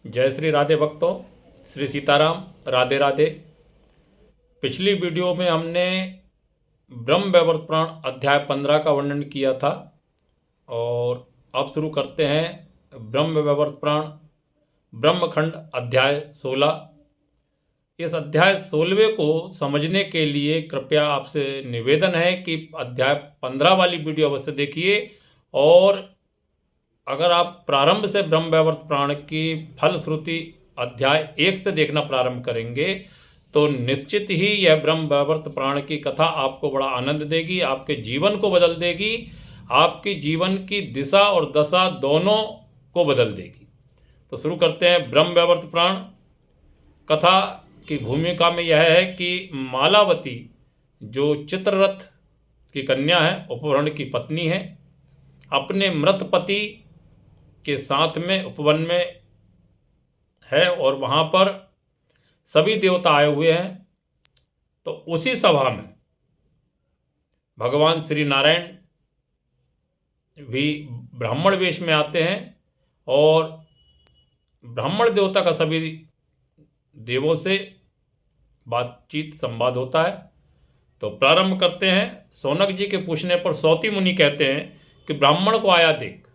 जय श्री राधे भक्तों, श्री सीताराम, राधे राधे। पिछली वीडियो में हमने ब्रह्म वैवर्त पुराण अध्याय 15 का वर्णन किया था और अब शुरू करते हैं ब्रह्म वैवर्त पुराण ब्रह्मखंड अध्याय 16। इस अध्याय 16वें को समझने के लिए कृपया आपसे निवेदन है कि अध्याय 15 वाली वीडियो अवश्य देखिए और अगर आप प्रारंभ से ब्रह्म वैवर्त पुराण की फलश्रुति अध्याय 1 से देखना प्रारंभ करेंगे तो निश्चित ही यह ब्रह्म वैवर्त पुराण की कथा आपको बड़ा आनंद देगी, आपके जीवन को बदल देगी, आपकी जीवन की दिशा और दशा दोनों को बदल देगी। तो शुरू करते हैं ब्रह्म वैवर्त पुराण। कथा की भूमिका में यह है कि मालावती जो चित्ररथ की कन्या है, उपवरण की पत्नी है, अपने मृत पति के साथ में उपवन में है और वहाँ पर सभी देवता आए हुए हैं। तो उसी सभा में भगवान श्री नारायण भी ब्राह्मण वेश में आते हैं और ब्राह्मण देवता का सभी देवों से बातचीत संवाद होता है। तो प्रारंभ करते हैं। शौनक जी के पूछने पर सौती मुनि कहते हैं कि ब्राह्मण को आया देख।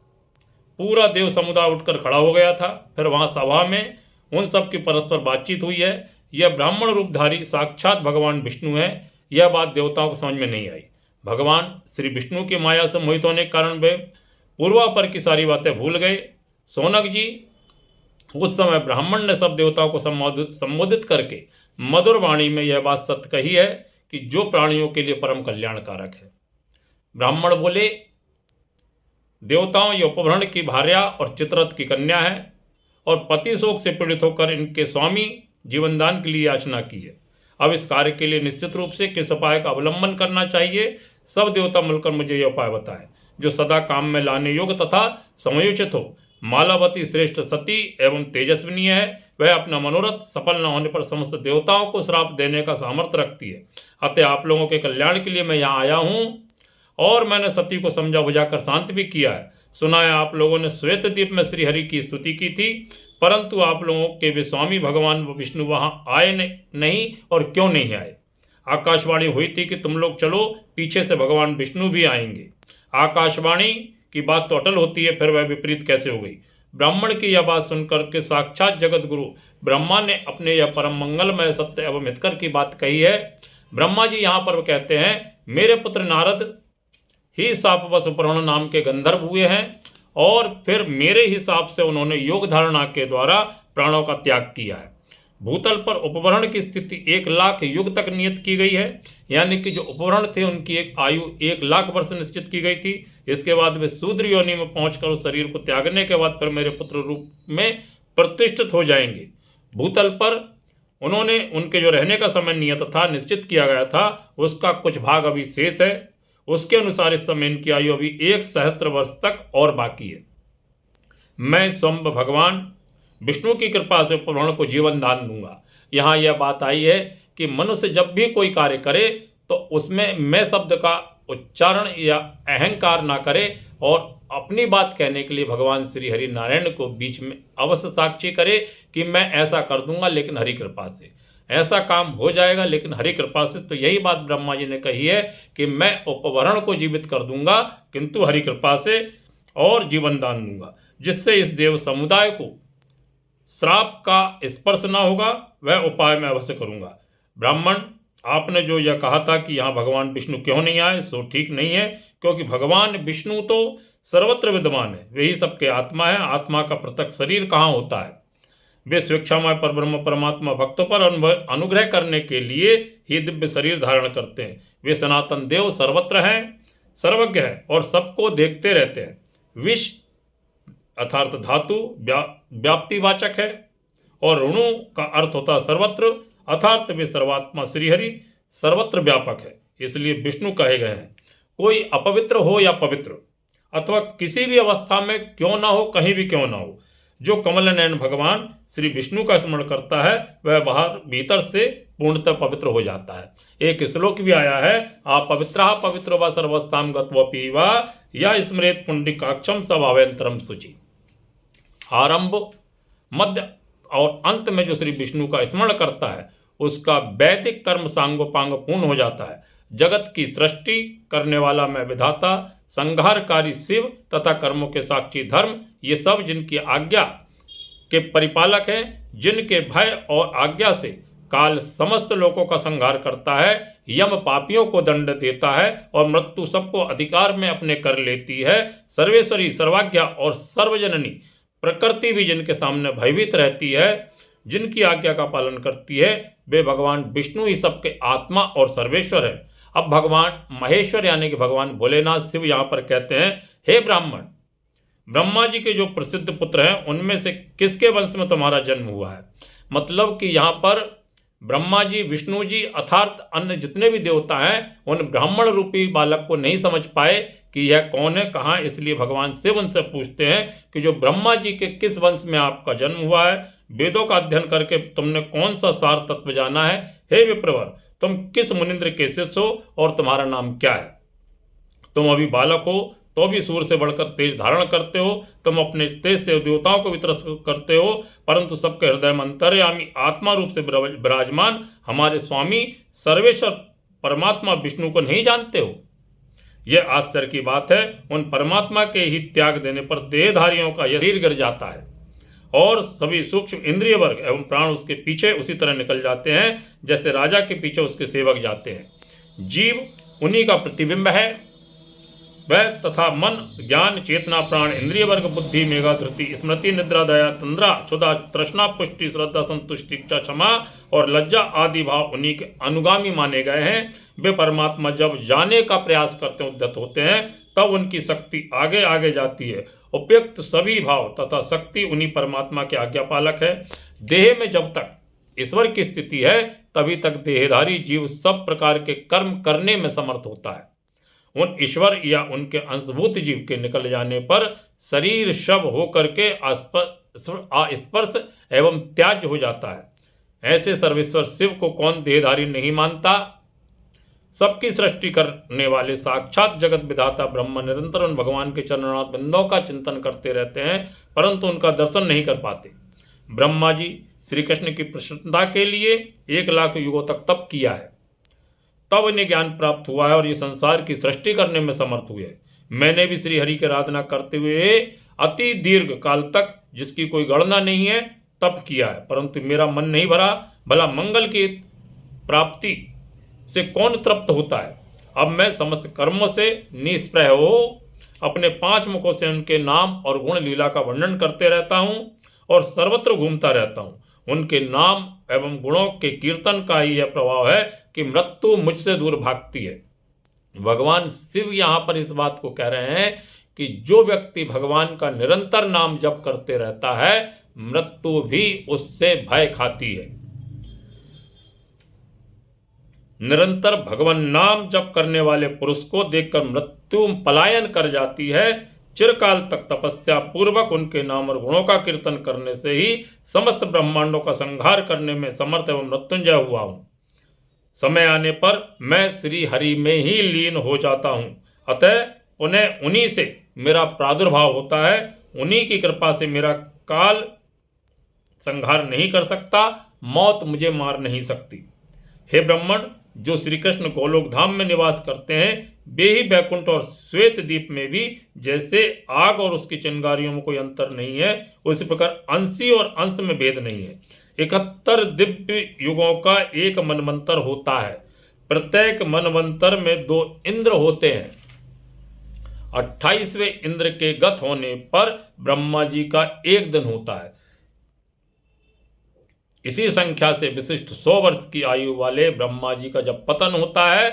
पूरा देव समुदाय उठकर खड़ा हो गया था। फिर वहाँ सभा में उन सब की परस्पर बातचीत हुई है। यह ब्राह्मण रूपधारी साक्षात भगवान विष्णु है। यह बात देवताओं को समझ में नहीं आई। भगवान श्री विष्णु की माया से मोहित होने के कारण वे पूर्वापर की सारी बातें भूल गए। शौनक जी उस समय ब्राह्मण ने सब देवताओं को संबोधित करके मधुर वाणी में यह बात सत्य कही है कि जो प्राणियों के लिए परम कल्याणकारक है। ब्राह्मण बोले, देवताओं, ये उपवरण की भार्या और चित्ररथ की कन्या है और पति शोक से पीड़ित होकर इनके स्वामी जीवनदान के लिए याचना की है। अब इस कार्य के लिए निश्चित रूप से किस उपाय का अवलंबन करना चाहिए, सब देवता मिलकर मुझे यह उपाय बताएं जो सदा काम में लाने योग्य तथा समयोचित हो। मालावती श्रेष्ठ सती एवं तेजस्विनी है। वह अपना मनोरथ सफल न होने पर समस्त देवताओं को श्राप देने का सामर्थ्य रखती है। अतः आप लोगों के कल्याण के लिए मैं यहाँ आया हूँ और मैंने सती को समझा बुझाकर शांत भी किया है। सुना है आप लोगों ने श्वेत द्वीप में श्री हरि की स्तुति की थी, परंतु आप लोगों के वे स्वामी भगवान विष्णु वहां आए नहीं और क्यों नहीं आए। आकाशवाणी हुई थी कि तुम लोग चलो, पीछे से भगवान विष्णु भी आएंगे। आकाशवाणी की बात तो अटल होती है, फिर वह विपरीत कैसे हो गई। ब्राह्मण की यह बात सुनकर के साक्षात जगत गुरु ब्रह्मा ने अपने यह परम मंगलमय सत्य एवं हितकर की बात कही है। ब्रह्मा जी यहाँ पर कहते हैं, मेरे पुत्र नारद ही शापवश उपवरण नाम के गंधर्व हुए हैं और फिर मेरे हिसाब से उन्होंने योग धारणा के द्वारा प्राणों का त्याग किया है। भूतल पर उपवरण की स्थिति 1,00,000 युग तक नियत की गई है, यानी कि जो उपवरण थे उनकी एक आयु 1,00,000 वर्ष निश्चित की गई थी। इसके बाद वे शूद्र योनि में पहुंचकर उस शरीर को त्यागने के बाद फिर मेरे पुत्र रूप में प्रतिष्ठित हो जाएंगे। भूतल पर उन्होंने उनके जो रहने का समय नियत था, निश्चित किया गया था, उसका कुछ भाग अभी शेष है। उसके अनुसार इस समय इनकी आयु अभी 1,000 वर्ष तक और बाकी है। मैं स्वयं भगवान विष्णु की कृपा से उपवरण को जीवन दान दूंगा। यहाँ यह बात आई है कि मनुष्य जब भी कोई कार्य करे तो उसमें मैं शब्द का उच्चारण या अहंकार ना करे और अपनी बात कहने के लिए भगवान श्री हरि नारायण को बीच में अवश्य साक्षी करे कि मैं ऐसा कर दूंगा, लेकिन हरि कृपा से ऐसा काम हो जाएगा, लेकिन हरि कृपा से। तो यही बात ब्रह्मा जी ने कही है कि मैं उपवरण को जीवित कर दूंगा, किंतु हरि कृपा से और जीवन दान दूंगा, जिससे इस देव समुदाय को श्राप का स्पर्श ना होगा। वह उपाय मैं अवश्य करूंगा। ब्राह्मण, आपने जो यह कहा था कि यहाँ भगवान विष्णु क्यों नहीं आए, सो ठीक नहीं है, क्योंकि भगवान विष्णु तो सर्वत्र विद्यमान है, वही सबके आत्मा है। आत्मा का पृथक शरीर कहाँ होता है। वे स्वेच्छामय परब्रह्म परमात्मा भक्तों पर अनुग्रह करने के लिए ही दिव्य शरीर धारण करते हैं। वे सनातन देव सर्वत्र हैं, सर्वज्ञ है और सबको देखते रहते हैं। विष अर्थात धातु व्याप्तिवाचक है और ऋणु का अर्थ होता है सर्वत्र, अर्थात वे सर्वात्मा श्रीहरि सर्वत्र व्यापक है, इसलिए विष्णु कहे गए हैं। कोई अपवित्र हो या पवित्र अथवा किसी भी अवस्था में क्यों ना हो, कहीं भी क्यों ना हो, जो कमल नयन भगवान श्री विष्णु का स्मरण करता है वह बाहर भीतर से पूर्णतः पवित्र हो जाता है। एक श्लोक भी आया है, आप पवित्र व सर्वस्थाम गत्वपि वा या स्मृत पुंडरीकाक्षम स्वभावंतरम शुचि। आरंभ, मध्य और अंत में जो श्री विष्णु का स्मरण करता है उसका वैदिक कर्म सांगोपांग पूर्ण हो जाता है। जगत की सृष्टि करने वाला मैं विधाता, संहारकारी शिव तथा कर्मों के साक्षी धर्म, ये सब जिनकी आज्ञा के परिपालक हैं, जिनके भय और आज्ञा से काल समस्त लोगों का संहार करता है, यम पापियों को दंड देता है और मृत्यु सबको अधिकार में अपने कर लेती है, सर्वेश्वरी सर्वाज्ञा और सर्वजननी प्रकृति भी जिनके सामने भयभीत रहती है, जिनकी आज्ञा का पालन करती है, वे भगवान विष्णु ही सबके आत्मा और सर्वेश्वर है। अब भगवान महेश्वर यानी कि भगवान भोलेनाथ शिव यहाँ पर कहते हैं, हे ब्राह्मण, ब्रह्मा जी के जो प्रसिद्ध पुत्र हैं उनमें से किसके वंश में तुम्हारा जन्म हुआ है। मतलब कि यहाँ पर ब्रह्मा जी, विष्णु जी अर्थात अन्य जितने भी देवता हैं उन ब्राह्मण रूपी बालक को नहीं समझ पाए कि यह कौन है, कहाँ, इसलिए भगवान शिव उनसे पूछते हैं कि जो ब्रह्मा जी के किस वंश में आपका जन्म हुआ है, वेदों का अध्ययन करके तुमने कौन सा सार तत्व जाना है, हे विप्रवर, तुम किस मुनिंद्र के शिष्य हो और तुम्हारा नाम क्या है। तुम अभी बालक हो तो भी सूर्य से बढ़कर तेज धारण करते हो, तुम अपने तेज से देवताओं को वितरित करते हो, परंतु सबके हृदय में अंतर्यामी आत्मा रूप से विराजमान हमारे स्वामी सर्वेश्वर परमात्मा विष्णु को नहीं जानते हो। यह आश्चर्य की बात है। उन परमात्मा के ही त्याग देने पर देहधारियों का शरीर गिर जाता है और सभी सूक्ष्म इंद्रिय वर्ग एवं प्राण उसके पीछे उसी तरह निकल जाते हैं जैसे राजा के पीछे उसके सेवक जाते हैं। जीव उन्हीं का प्रतिबिंब है। वह तथा मन, ज्ञान, चेतना, प्राण, इंद्रिय वर्ग, बुद्धि, मेघा, धृति, स्मृति, निद्रा, दया, तंद्रा, क्षुधा, तृष्णा, पुष्टि, श्रद्धा, संतुष्टि, इच्छा, क्षमा और लज्जा आदि भाव उन्हीं के अनुगामी माने गए हैं। वे परमात्मा जब जाने का प्रयास करते उद्यत होते हैं तब उनकी शक्ति आगे आगे जाती है। उपयुक्त सभी भाव तथा शक्ति उन्हीं परमात्मा के आज्ञापालक है। देह में जब तक ईश्वर की स्थिति है तभी तक देहधारी जीव सब प्रकार के कर्म करने में समर्थ होता है। उन ईश्वर या उनके अंशभूत जीव के निकल जाने पर शरीर शव होकर के अस्पर्श एवं त्याज्य हो जाता है। ऐसे सर्वेश्वर शिव को कौन देहधारी नहीं मानता। सबकी सृष्टि करने वाले साक्षात जगत विधाता ब्रह्मा निरंतर उन भगवान के चरणारविंदों बिंदों का चिंतन करते रहते हैं परंतु उनका दर्शन नहीं कर पाते। ब्रह्मा जी श्री कृष्ण की प्रसन्नता के लिए 1,00,000 युगों तक तप किया है, तब इन्हें ज्ञान प्राप्त हुआ है और ये संसार की सृष्टि करने में समर्थ हुए। मैंने भी श्री हरि की आराधना करते हुए अति दीर्घ काल तक, जिसकी कोई गणना नहीं है, तप किया है, परंतु मेरा मन नहीं भरा। भला मंगल की प्राप्ति से कौन तृप्त होता है। अब मैं समस्त कर्मों से निष्प्रह हो अपने 5 मुखों से उनके नाम और गुण लीला का वर्णन करते रहता हूँ और सर्वत्र घूमता रहता हूँ। उनके नाम एवं गुणों के कीर्तन का ही यह प्रभाव है कि मृत्यु मुझसे दूर भागती है। भगवान शिव यहाँ पर इस बात को कह रहे हैं कि जो व्यक्ति भगवान का निरंतर नाम जप करते रहता है मृत्यु भी उससे भय खाती है। निरंतर भगवान नाम जप करने वाले पुरुष को देखकर मृत्यु पलायन कर जाती है। चिरकाल तक तपस्या पूर्वक उनके नाम और गुणों का कीर्तन करने से ही समस्त ब्रह्मांडों का संहार करने में समर्थ एवं मृत्युंजय हुआ हूँ। समय आने पर मैं श्री हरि में ही लीन हो जाता हूँ, अतः उन्हें उन्हीं से मेरा प्रादुर्भाव होता है। उन्हीं की कृपा से मेरा काल संहार नहीं कर सकता, मौत मुझे मार नहीं सकती। हे ब्राह्मण, जो श्री कृष्ण गोलोक धाम में निवास करते हैं वे ही बैकुंठ और श्वेत द्वीप में भी जैसे आग और उसकी चिंगारियों में कोई अंतर नहीं है, उसी प्रकार अंशी और अंश में भेद नहीं है। 71 दिव्य युगों का एक मनवंतर होता है। प्रत्येक मनवंतर में 2 इंद्र होते हैं। 28वें इंद्र के गत होने पर ब्रह्मा जी का 1 दिन होता है। इसी संख्या से विशिष्ट 100 वर्ष की आयु वाले ब्रह्मा जी का जब पतन होता है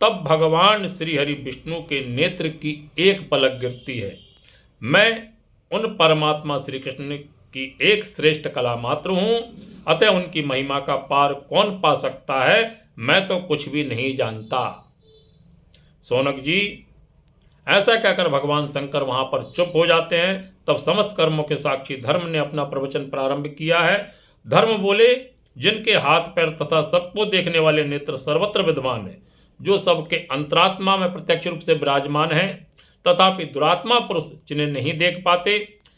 तब भगवान श्री हरि विष्णु के नेत्र की एक पलक गिरती है। मैं उन परमात्मा श्री कृष्ण की एक श्रेष्ठ कला मात्र हूँ, अतः उनकी महिमा का पार कौन पा सकता है। मैं तो कुछ भी नहीं जानता। शौनक जी, ऐसा कहकर भगवान शंकर वहां पर चुप हो जाते हैं। तब समस्त कर्मों के साक्षी धर्म ने अपना प्रवचन प्रारंभ किया है। धर्म बोले, जिनके हाथ पैर तथा सबको देखने वाले नेत्र सर्वत्र विद्यमान है, जो सबके अंतरात्मा में प्रत्यक्ष रूप से विराजमान है, तथापि दुरात्मा पुरुष जिन्हें नहीं देख पाते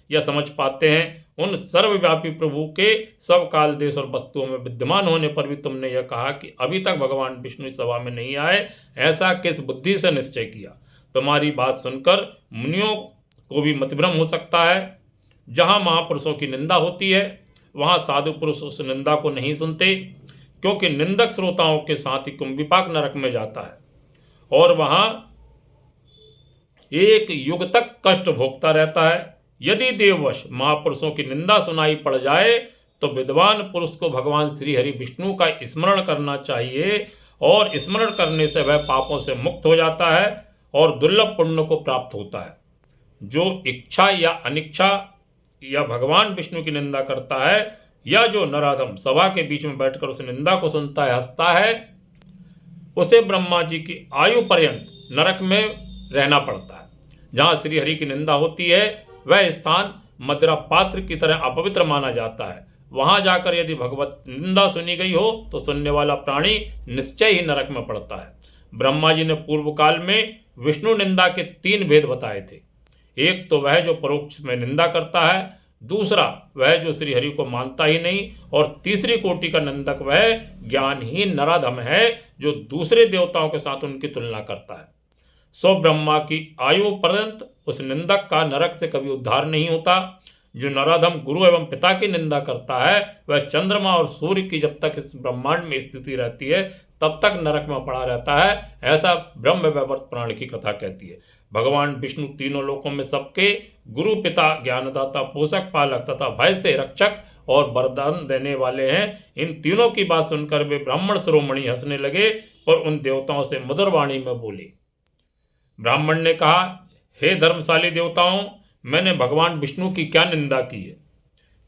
या समझ पाते हैं उन सर्वव्यापी प्रभु के सब काल देश और वस्तुओं में विद्यमान होने पर भी तुमने यह कहा कि अभी तक भगवान विष्णु इस सभा में नहीं आए, ऐसा किस बुद्धि से निश्चय किया? तुम्हारी बात सुनकर मुनियों को भी मतभ्रम हो सकता है। जहाँ महापुरुषों की निंदा होती है वहाँ साधु पुरुष उस निंदा को नहीं सुनते, क्योंकि निंदक श्रोताओं के साथ ही कुंभिपाक नरक में जाता है और वहाँ एक युग तक कष्ट भोगता रहता है। यदि देववश महापुरुषों की निंदा सुनाई पड़ जाए तो विद्वान पुरुष को भगवान श्री हरि विष्णु का स्मरण करना चाहिए, और स्मरण करने से वह पापों से मुक्त हो जाता है और दुर्लभ पुण्य को प्राप्त होता है। जो इच्छा या अनिच्छा या भगवान विष्णु की निंदा करता है, या जो नराधम सभा के बीच में बैठकर उस निंदा को सुनता है, हंसता है, उसे ब्रह्मा जी की आयु पर्यंत नरक में रहना पड़ता है। जहाँ श्री हरि की निंदा होती है वह स्थान मदिरा पात्र की तरह अपवित्र माना जाता है। वहां जाकर यदि भगवत निंदा सुनी गई हो तो सुनने वाला प्राणी निश्चय ही नरक में पड़ता है। ब्रह्मा जी ने पूर्व काल में विष्णु निंदा के 3 भेद बताए थे। एक तो वह जो परोक्ष में निंदा करता है, दूसरा वह जो श्री हरि को मानता ही नहीं, और तीसरी कोटि का निंदक वह ज्ञानहीन नराधम है जो दूसरे देवताओं के साथ उनकी तुलना करता है। सो ब्रह्मा की आयु पर्यंत उस निंदक का नरक से कभी उद्धार नहीं होता। जो नराधम गुरु एवं पिता की निंदा करता है वह चंद्रमा और सूर्य की जब तक इस ब्रह्मांड में स्थिति रहती है तब तक नरक में पड़ा रहता है, ऐसा ब्रह्म वैवर्त पुराण की कथा कहती है। भगवान विष्णु तीनों लोकों में सबके गुरु, पिता, ज्ञानदाता, पोषक, पालक तथा भय से रक्षक और वरदान देने वाले हैं। इन तीनों की बात सुनकर वे ब्राह्मण शिरोमणि हंसने लगे और उन देवताओं से मधुर वाणी में बोले। ब्राह्मण ने कहा, हे धर्मशाली देवताओं, मैंने भगवान विष्णु की क्या निंदा की है?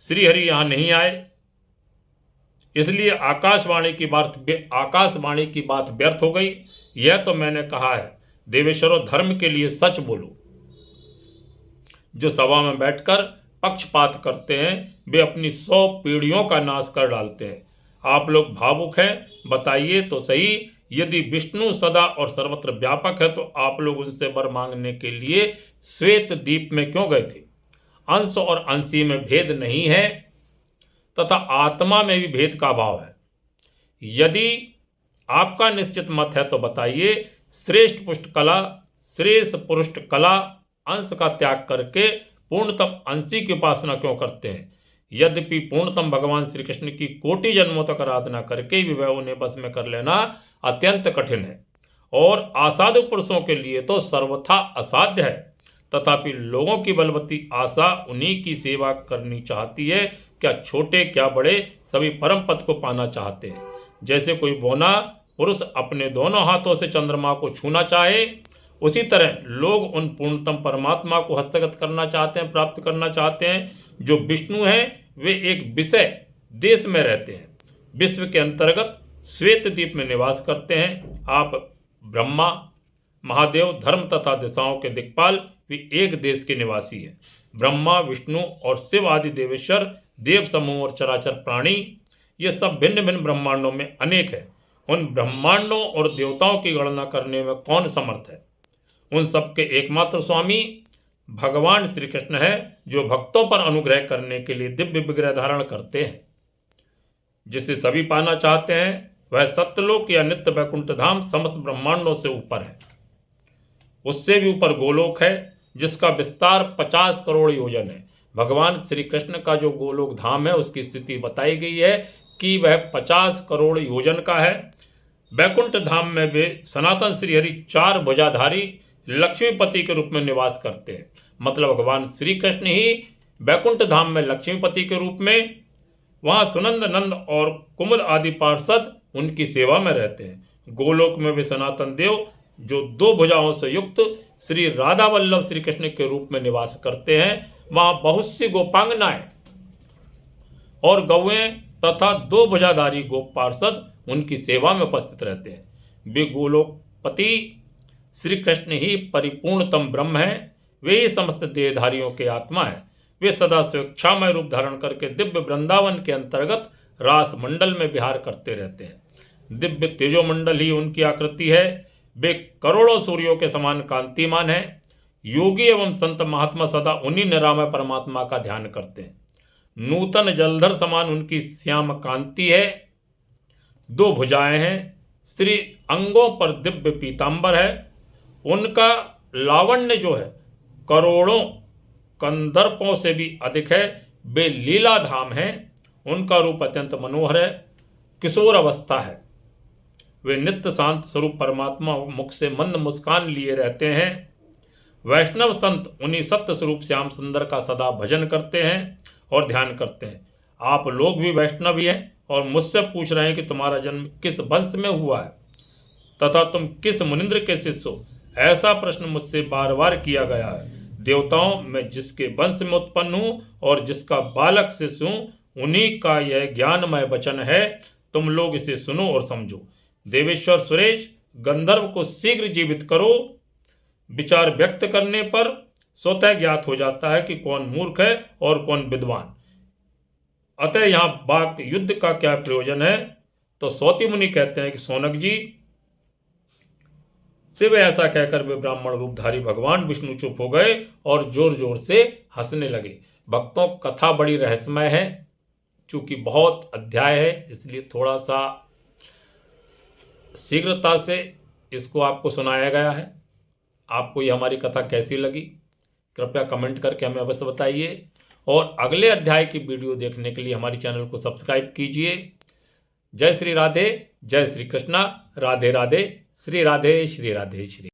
श्री हरि यहाँ नहीं आए, इसलिए आकाशवाणी की बात व्यर्थ हो गई। यह तो मैंने कहा है, देवेश्वरों, धर्म के लिए सच बोलो। जो सभा में बैठकर पक्षपात करते हैं वे अपनी 100 पीढ़ियों का नाश कर डालते हैं। आप लोग भावुक हैं, बताइए तो सही, यदि विष्णु सदा और सर्वत्र व्यापक है तो आप लोग उनसे वर मांगने के लिए श्वेत द्वीप में क्यों गए थे? अंश और अंशी में भेद नहीं है तथा आत्मा में भी भेद का अभाव है। यदि आपका निश्चित मत है तो बताइए, श्रेष्ठ पुरुष कला अंश का त्याग करके पूर्णतम अंशी की उपासना क्यों करते हैं? यद्यपि पूर्णतम भगवान श्री कृष्ण की कोटि जन्मों तक आराधना करके भी वह उन्हें बस में कर लेना अत्यंत कठिन है और असाधु पुरुषों के लिए तो सर्वथा असाध्य है। तथापि लोगों की बलवती आशा उन्हीं की सेवा करनी चाहती है। क्या छोटे क्या बड़े, सभी परम पद को पाना चाहते हैं। जैसे कोई बौना पुरुष अपने दोनों हाथों से चंद्रमा को छूना चाहे, उसी तरह लोग उन पूर्णतम परमात्मा को हस्तगत करना चाहते हैं, प्राप्त करना चाहते हैं। जो विष्णु हैं वे एक विषय देश में रहते हैं, विश्व के अंतर्गत श्वेत द्वीप में निवास करते हैं। आप ब्रह्मा, महादेव, धर्म तथा दिशाओं के दिक्पाल भी एक देश के निवासी हैं। ब्रह्मा, विष्णु और शिव आदि देवेश्वर, देव समूह और चराचर प्राणी, ये सब भिन्न भिन्न ब्रह्मांडों में अनेक है। उन ब्रह्मांडों और देवताओं की गणना करने में कौन समर्थ है? उन सबके एकमात्र स्वामी भगवान श्री कृष्ण है, जो भक्तों पर अनुग्रह करने के लिए दिव्य विग्रह धारण करते हैं। जिसे सभी पाना चाहते हैं वह सत्यलोक या नित्य वैकुंठ धाम समस्त ब्रह्मांडों से ऊपर है। उससे भी ऊपर गोलोक है, जिसका विस्तार 50 करोड़ योजन है। भगवान श्री कृष्ण का जो गोलोक धाम है उसकी स्थिति बताई गई है कि वह 50 करोड़ योजन का है। वैकुंठ धाम में वे सनातन श्री हरि 4 भुजाधारी लक्ष्मीपति के रूप में निवास करते हैं। मतलब भगवान श्री कृष्ण ही वैकुंठ धाम में लक्ष्मीपति के रूप में, वहाँ सुनंद, नंद और कुमुद आदि पार्षद उनकी सेवा में रहते हैं। गोलोक में वे सनातन देव जो 2 भुजाओं से युक्त श्री राधा वल्लभ श्री कृष्ण के रूप में निवास करते हैं। वहाँ बहुत सी गोपांगनाएं और गौएं तथा 2 भुजाधारी गोप पार्षद उनकी सेवा में उपस्थित रहते हैं। वे गोलोकपति श्री कृष्ण ही परिपूर्णतम ब्रह्म हैं। वे ही समस्त देहधारियों के आत्मा हैं। वे सदा स्वेच्छामय रूप धारण करके दिव्य वृंदावन के अंतर्गत रास मंडल में विहार करते रहते हैं। दिव्य तेजोमंडल ही उनकी आकृति है। वे करोड़ों सूर्यों के समान कांतिमान हैं। योगी एवं संत महात्मा सदा उन्हीं निरामय परमात्मा का ध्यान करते हैं। नूतन जलधर समान उनकी श्याम कांति है। 2 भुजाएं हैं, श्री अंगों पर दिव्य पीतांबर है। उनका लावण्य जो है करोड़ों कंदर्पों से भी अधिक है। वे लीला धाम हैं। उनका रूप अत्यंत मनोहर है, किशोर अवस्था है। वे नित्य शांत स्वरूप परमात्मा मुख से मंद मुस्कान लिए रहते हैं। वैष्णव संत उन्हीं सत्य स्वरूप श्याम सुंदर का सदा भजन करते हैं और ध्यान करते हैं। आप लोग भी वैष्णव ही हैं और मुझसे पूछ रहे हैं कि तुम्हारा जन्म किस वंश में हुआ है तथा तुम किस मुनिंद्र के शिष्य हो। ऐसा प्रश्न मुझसे बार बार किया गया है। देवताओं में जिसके वंश में उत्पन्न हूँ और जिसका बालक शिष्य हूँ, उन्हीं का यह ज्ञानमय वचन है। तुम लोग इसे सुनो और समझो। देवेश्वर सुरेश, गंधर्व को शीघ्र जीवित करो। विचार व्यक्त करने पर स्वतः ज्ञात हो जाता है कि कौन मूर्ख है और कौन विद्वान। अतः यहाँ वाक युद्ध का क्या प्रयोजन है? तो सौती मुनि कहते हैं कि सौनक जी, शिव ऐसा कहकर वे ब्राह्मण रूपधारी भगवान विष्णु चुप हो गए और जोर जोर से हंसने लगे। भक्तों, कथा बड़ी रहस्यमय है। चूंकि बहुत अध्याय है, इसलिए थोड़ा सा शीघ्रता से इसको आपको सुनाया गया है। आपको ये हमारी कथा कैसी लगी कृपया कमेंट करके हमें अवश्य बताइए और अगले अध्याय की वीडियो देखने के लिए हमारे चैनल को सब्सक्राइब कीजिए। जय श्री राधे, जय श्री कृष्णा, राधे राधे, श्री राधे श्री राधे श्री।